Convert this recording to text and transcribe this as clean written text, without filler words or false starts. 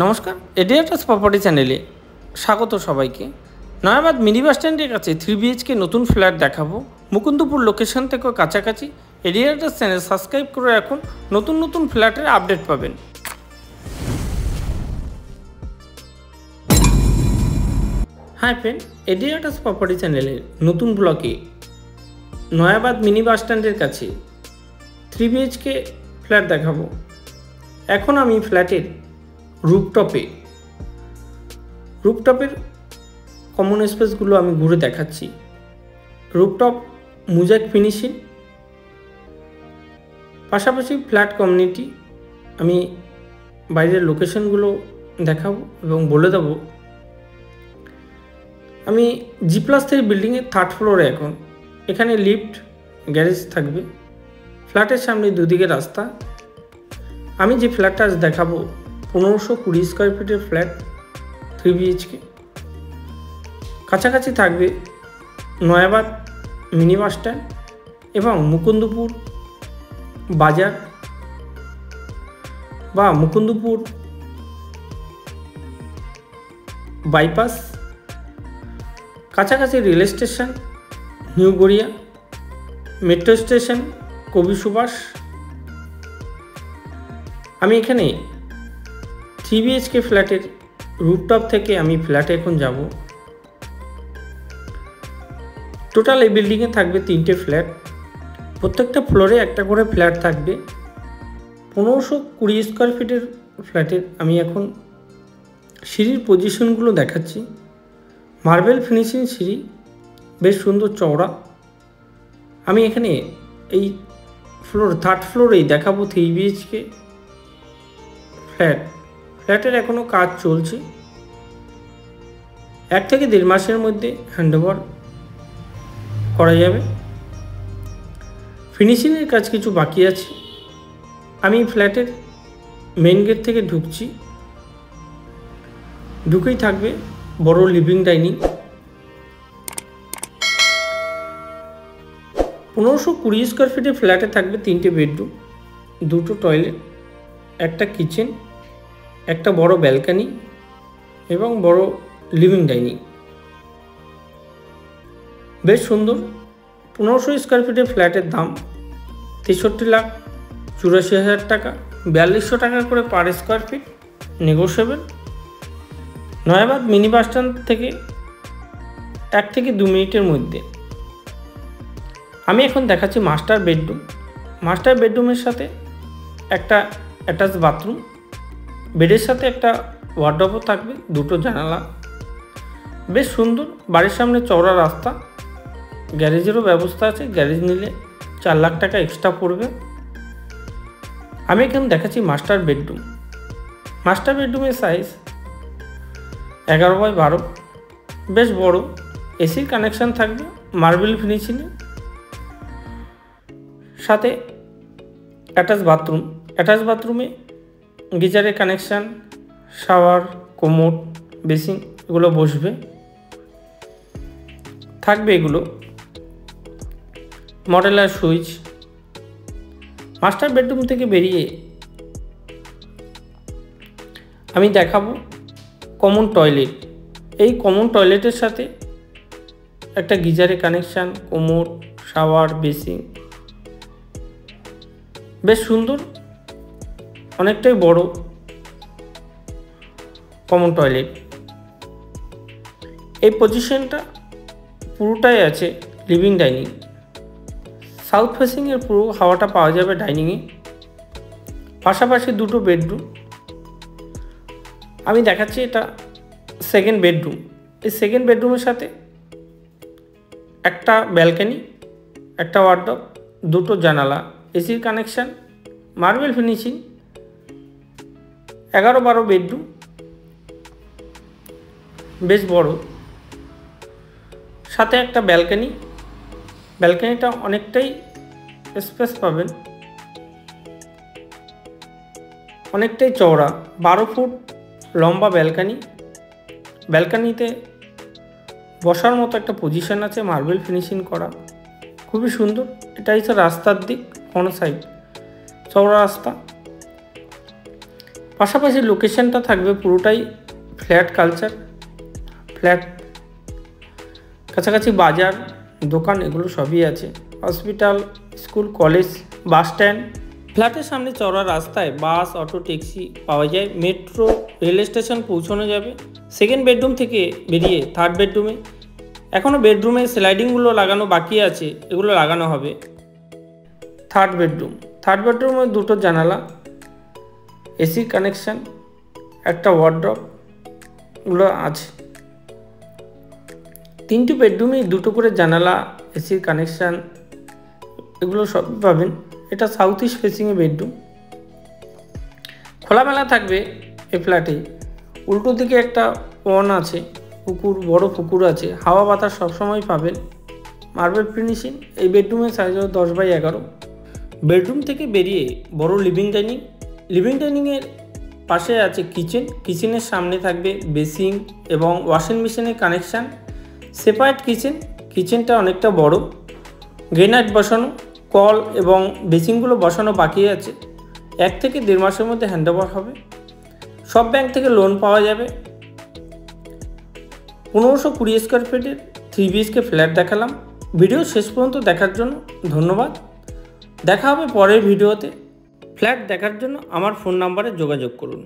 নমস্কার, এডিয়াটাস প্রপার্টি চ্যানেলে স্বাগত সবাইকে। নয়াবাদ মিনি বাস স্ট্যান্ডের কাছে 3 BHK নতুন ফ্ল্যাট দেখাবো। মুকুন্দপুর লোকেশন থেকে কাছাকাছি। এডিয়াটাস চ্যানেল সাবস্ক্রাইব করে রাখুন, নতুন নতুন ফ্ল্যাটের আপডেট পাবেন। হাই ফ্রেন্ড, এডিয়াটাস প্রপার্টি চ্যানেলের নতুন ব্লকে নয়াবাদ মিনি বাস স্ট্যান্ডের কাছে 3 BHK ফ্ল্যাট দেখাবো। এখন আমি ফ্ল্যাটের রুফটপের কমন স্পেসগুলো আমি ঘুরে দেখাচ্ছি। রুফটপ মোজাইক ফিনিশিং, পাশাপাশি ফ্ল্যাট কমিউনিটি আমি বাইরের লোকেশনগুলো দেখাবো এবং বলে দেবো। আমি G+3 বিল্ডিংয়ের 3rd ফ্লোরে এখন। এখানে লিফট, গ্যারেজ থাকবে। ফ্ল্যাটের সামনে দুদিকে রাস্তা। আমি যে ফ্ল্যাটটা আজ দেখাবো 1520 স্কোয়ার ফিটের ফ্ল্যাট, 3 BHK। কাছাকাছি থাকবে নয়াবাদ মিনি বাস স্ট্যান্ড এবং মুকুন্দপুর বাজার বা মুকুন্দপুর বাইপাস, কাছাকাছি rail station new Garia, metro station কবি সুভাষ। আমি এখানে 3 BHK ফ্ল্যাটের রুফটপ থেকে আমি ফ্ল্যাটে এখন যাব। টোটাল এই বিল্ডিংয়ে থাকবে 3টে ফ্ল্যাট। প্রত্যেকটা ফ্লোরে একটা করে ফ্ল্যাট থাকবে। 1520 স্কোয়ার ফিটের ফ্ল্যাটের আমি এখন সিঁড়ির পজিশনগুলো দেখাচ্ছি। মার্বেল ফিনিশিং সিঁড়ি, বেশ সুন্দর চওড়া। আমি এখানে এই 3rd ফ্লোরেই দেখাবো 3 BHK ফ্ল্যাটের এখনও কাজ চলছে। 1 থেকে 1.5 মাসের মধ্যে হ্যান্ডওভার করা যাবে। ফিনিশিংয়ের কাজ কিছু বাকি আছে। আমি ফ্ল্যাটের মেইন গেট থেকে ঢুকছি। ঢুকেই থাকবে বড় লিভিং ডাইনিং। 1520 স্কোয়ার ফিটের ফ্ল্যাটে থাকবে 3টে বেডরুম, 2টো টয়লেট, একটা কিচেন, একটা বড় ব্যালকনি এবং বড় লিভিং ডাইনিং। বেশ সুন্দর। 1500 স্কোয়ার ফিটের ফ্ল্যাটের দাম 63,84,000 টাকা, 4200 টাকা করে per square feet, negotiable. Nayabad mini bus stand থেকে 1 থেকে 2 মিনিটের মধ্যে। আমি এখন দেখাচ্ছি মাস্টার বেডরুমের সাথে একটা অ্যাটাচ বাথরুম, বেডের সাথে একটা ওয়ার্ডরোবও থাকবে, 2টো জানালা। বেশ সুন্দর। বাড়ির সামনে চওড়া রাস্তা, গ্যারেজেরও ব্যবস্থা আছে। গ্যারেজ নিলে 4 লাখ টাকা এক্সট্রা পড়বে। আমি এখানে দেখাচ্ছি মাস্টার বেডরুমের সাইজ 11x12, বেশ বড়। এসির কানেকশান থাকবে মার্বেল ফিনিশিংয়ে, সাথে অ্যাটাচ বাথরুমে গিজারের কানেকশান, শাওয়ার, কোমোড, বেসিন এগুলো বসবে থাকবে। এগুলো মডেলার সুইচ। মাস্টার বেডরুম থেকে বেরিয়ে আমি দেখাবো কমন টয়লেট। এই কমন টয়লেটের সাথে একটা গিজারের কানেকশান, কোমোড, শাওয়ার, বেসিন। বেশ সুন্দর, অনেকটাই বড় কমন টয়লেট। এই পজিশনটা পুরোটাই আছে লিভিং ডাইনিং। সাউথ ফেসিংয়ের পুরো হাওয়াটা পাওয়া যাবে ডাইনিংয়ে। পাশাপাশি 2টো বেডরুম। আমি দেখাচ্ছি এটা 2nd বেডরুম। এই 2nd বেডরুমের সাথে একটা ব্যালকনি, একটা ওয়ার্ডরোব, 2টো জানালা, এসির কানেকশান, মার্বেল ফিনিশিং। 11-12 বেডরুম, বেশ বড়। সাথে একটা ব্যালকনিটা অনেকটাই স্পেস পাবেন, অনেকটাই চওড়া। 12 ফুট লম্বা ব্যালকনিতে বসার মতো একটা পজিশন আছে, মার্বেল ফিনিশিং করা, খুবই সুন্দর। এটা হচ্ছে রাস্তার দিক, কোন সাইড চওড়া রাস্তা। পাশাপাশি লোকেশনটা থাকবে পুরোটাই ফ্ল্যাট কালচার, ফ্ল্যাট, কাছাকাছি বাজার, দোকান এগুলো সবই আছে, hospital, school, college, bus stand. ফ্ল্যাটের সামনে চওড়া রাস্তায় বাস, অটো, ট্যাক্সি পাওয়া যায়। মেট্রো, রেল স্টেশন পৌঁছানো যাবে। সেকেন্ড বেডরুম থেকে বেরিয়ে থার্ড বেডরুমে, এখনও বেডরুমে স্লাইডিংগুলো লাগানো বাকি আছে, এগুলো লাগানো হবে। থার্ড বেডরুমে দুটো জানালা, এসি কানেকশান, একটা ওয়ার্ড্রপগুলো আছে। তিনটি বেডরুমেই দুটো করে জানালা, এসির কানেকশান এগুলো সব পাবেন। এটা সাউথ ইস্ট ফেসিংয়ে বেডরুম। খোলামেলা থাকবে এই ফ্ল্যাটে। উল্টো দিকে একটা পন আছে, পুকুর, বড় পুকুর আছে, হাওয়া বাতাস সবসময় পাবেন। Marble finishing. এই বেডরুমের সাইজ হলো 10x11। বেডরুম থেকে বেরিয়ে বড় লিভিং ডাইনিংয়ের পাশে আছে কিচেনের সামনে থাকবে বেসিং এবং ওয়াশিং মেশিনের কানেকশান। সেপারেট কিচেনটা অনেকটা বড়। গ্রেনাইট বসানো, কল এবং বেসিনগুলো বসানো বাকি আছে। 1 থেকে 1.5 মাসের মধ্যে হ্যান্ডওভার হবে। সব ব্যাংক থেকে লোন পাওয়া যাবে। 1520 স্কোয়ার ফিটের 3 BHK ফ্ল্যাট দেখালাম। ভিডিও শেষ পর্যন্ত দেখার জন্য ধন্যবাদ। দেখা হবে পরের ভিডিওতে। ফ্ল্যাট দেখার জন্য আমার ফোন নাম্বারে যোগাযোগ করুন।